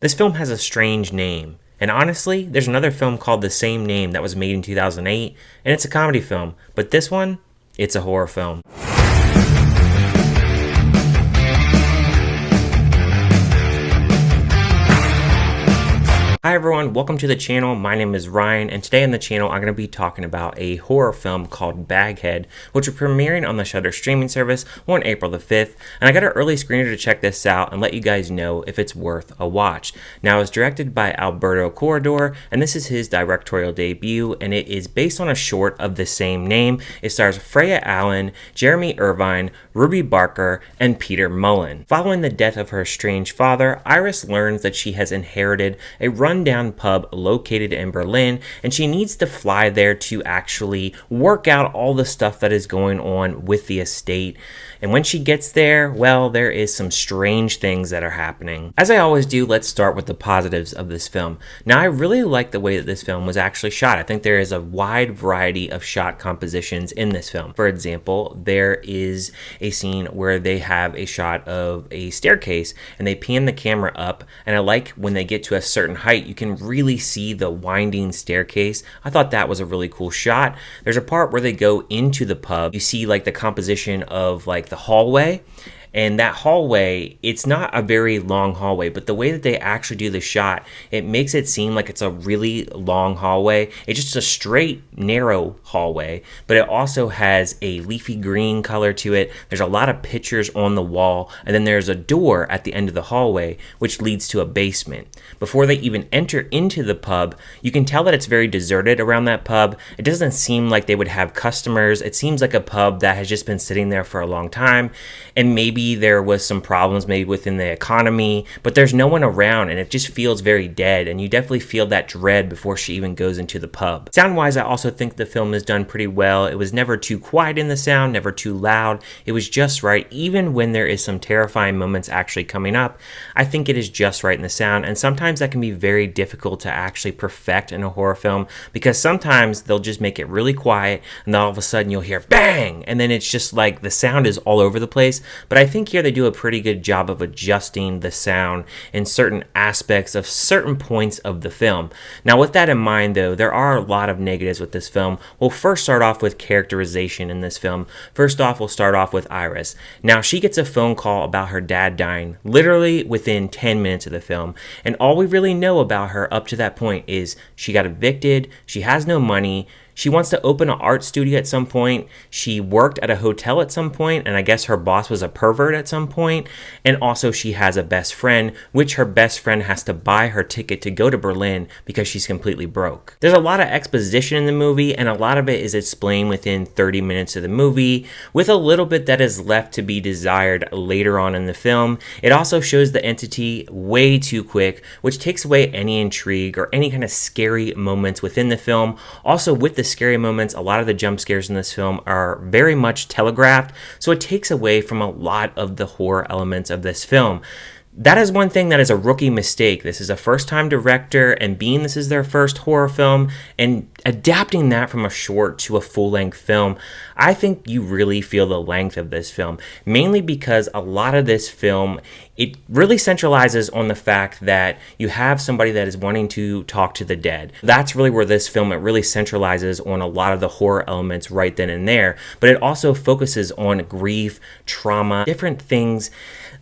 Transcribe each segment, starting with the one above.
This film has a strange name, and honestly, there's another film called the same name that was made in 2008, and it's a comedy film, but this one, it's a horror film. Hi everyone, welcome to the channel. My name is Ryan, and today on the channel I'm going to be talking about a horror film called Baghead, which is premiering on the Shudder streaming service on April the 5th, and I got an early screener to check this out and let you guys know if it's worth a watch. Now, it's directed by Alberto, Corredor, and this is his directorial debut, and it is based on a short of the same name. It stars Freya Allan, Jeremy Irvine, Ruby Barker, and Peter Mullen. Following the death of her estranged father, Iris learns that she has inherited a rundown pub located in Berlin, and she needs to fly there to actually work out all the stuff that is going on with the estate. And when she gets there, well, there is some strange things that are happening. As I always do, let's start with the positives of this film. Now, I really like the way that this film was actually shot. I think there is a wide variety of shot compositions in this film. For example, there is a scene where they have a shot of a staircase and they pan the camera up, and I like when they get to a certain height, you can really see the winding staircase. I thought that was a really cool shot. There's a part where they go into the pub. You see like the composition of like the hallway, and that hallway, it's not a very long hallway, but the way that they actually do the shot, it makes it seem like it's a really long hallway. It's just a straight, narrow hallway, but it also has a leafy green color to it. There's a lot of pictures on the wall, and then there's a door at the end of the hallway, which leads to a basement. Before they even enter into the pub, you can tell that it's very deserted around that pub. It doesn't seem like they would have customers. It seems like a pub that has just been sitting there for a long time, and maybe there was some problems maybe within the economy, but there's no one around and it just feels very dead, and you definitely feel that dread before she even goes into the pub. Sound-wise, I also think the film is done pretty well. It was never too quiet in the sound, never too loud. It was just right, even when there is some terrifying moments actually coming up. I think it is just right in the sound, and sometimes that can be very difficult to actually perfect in a horror film, because sometimes they'll just make it really quiet and then all of a sudden you'll hear bang, and then it's just like the sound is all over the place. But I think here they do a pretty good job of adjusting the sound in certain aspects of certain points of the film. Now, with that in mind though, there are a lot of negatives with this film. We'll first start off with characterization in this film. First off, we'll start off with Iris. Now, she gets a phone call about her dad dying literally within 10 minutes of the film, and all we really know about her up to that point is she got evicted, she has no money, she wants to open an art studio at some point. She worked at a hotel at some point, and I guess her boss was a pervert at some point. And also she has a best friend, which her best friend has to buy her ticket to go to Berlin because she's completely broke. There's a lot of exposition in the movie, and a lot of it is explained within 30 minutes of the movie, with a little bit that is left to be desired later on in the film. It also shows the entity way too quick, which takes away any intrigue or any kind of scary moments within the film. Also, with the scary moments, a lot of the jump scares in this film are very much telegraphed, so it takes away from a lot of the horror elements of this film. That is one thing that is a rookie mistake. This is a first-time director, and being this is their first horror film, and adapting that from a short to a full-length film, I think you really feel the length of this film, mainly because a lot of this film, it really centralizes on the fact that you have somebody that is wanting to talk to the dead. That's really where this film, it really centralizes on a lot of the horror elements right then and there, but it also focuses on grief, trauma, different things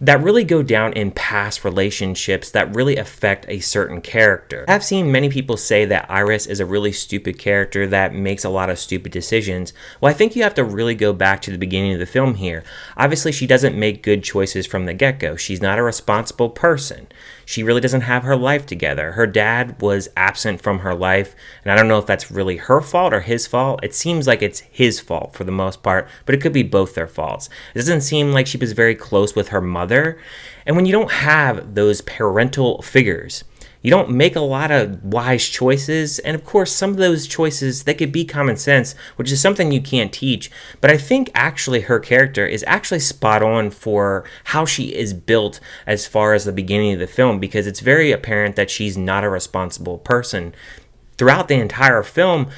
that really go down in past relationships that really affect a certain character. I've seen many people say that Iris is a really stupid character that makes a lot of stupid decisions. Well, I think you have to really go back to the beginning of the film here. Obviously, she doesn't make good choices from the get-go. She's not a responsible person. She really doesn't have her life together. Her dad was absent from her life, and I don't know if that's really her fault or his fault. It seems like it's his fault for the most part, but it could be both their faults. It doesn't seem like she was very close with her mother, and when you don't have those parental figures, you don't make a lot of wise choices, and of course some of those choices, they could be common sense, which is something you can't teach, but I think actually her character is actually spot on for how she is built as far as the beginning of the film, because it's very apparent that she's not a responsible person. Throughout the entire film,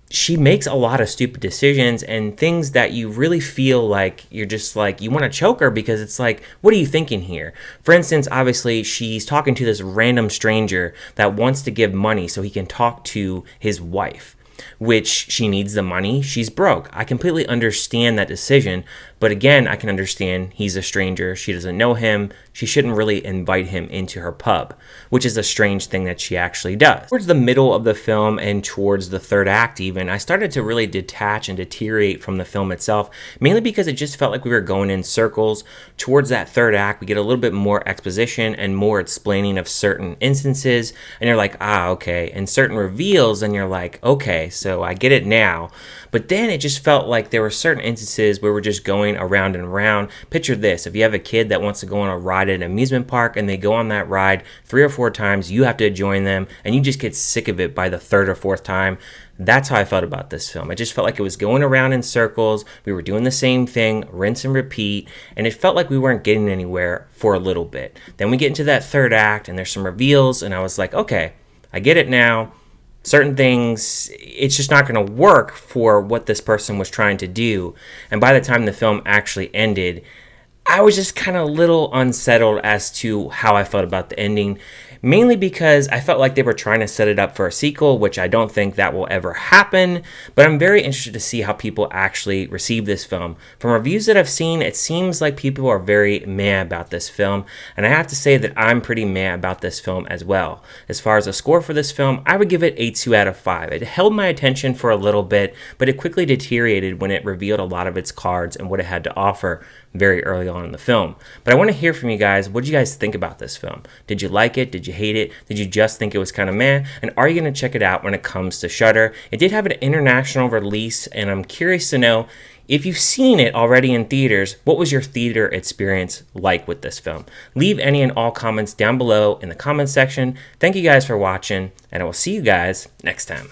she makes a lot of stupid decisions and things that you really feel like you're just like, you want to choke her, because it's like, what are you thinking here? For instance, obviously, she's talking to this random stranger that wants to give money so he can talk to his wife, which she needs the money. She's broke. I completely understand that decision. But again, I can understand he's a stranger. She doesn't know him. She shouldn't really invite him into her pub, which is a strange thing that she actually does. Towards the middle of the film and towards the third act even, I started to really detach and deteriorate from the film itself, mainly because it just felt like we were going in circles. Towards that third act, we get a little bit more exposition and more explaining of certain instances, and you're like, ah, okay, and certain reveals, and you're like, okay, so I get it now. But then it just felt like there were certain instances where we're just going around and around. Picture this: if you have a kid that wants to go on a ride at an amusement park and they go on that ride 3 or 4 times, you have to join them, and you just get sick of it by the 3rd or 4th time. That's how I felt about this film. I just felt like it was going around in circles. We were doing the same thing, rinse and repeat, and it felt like we weren't getting anywhere for a little bit. Then we get into that third act, and there's some reveals, and I was like, okay, I get it now. Certain things, it's just not going to work for what this person was trying to do. And by the time the film actually ended, I was just kind of a little unsettled as to how I felt about the ending, mainly because I felt like they were trying to set it up for a sequel, which I don't think that will ever happen. But I'm very interested to see how people actually receive this film. From reviews that I've seen, it seems like people are very meh about this film, and I have to say that I'm pretty meh about this film as well. As far as a score for this film, I would give it a 2 out of 5. It held my attention for a little bit, but it quickly deteriorated when it revealed a lot of its cards and what it had to offer very early on in the film. But I want to hear from you guys. What did you guys think about this film? Did you like it? Did you hate it? Did you just think it was kind of meh? And are you going to check it out when it comes to Shudder? It did have an international release, and I'm curious to know, if you've seen it already in theaters, what was your theater experience like with this film? Leave any and all comments down below in the comment section. Thank you guys for watching, and I will see you guys next time.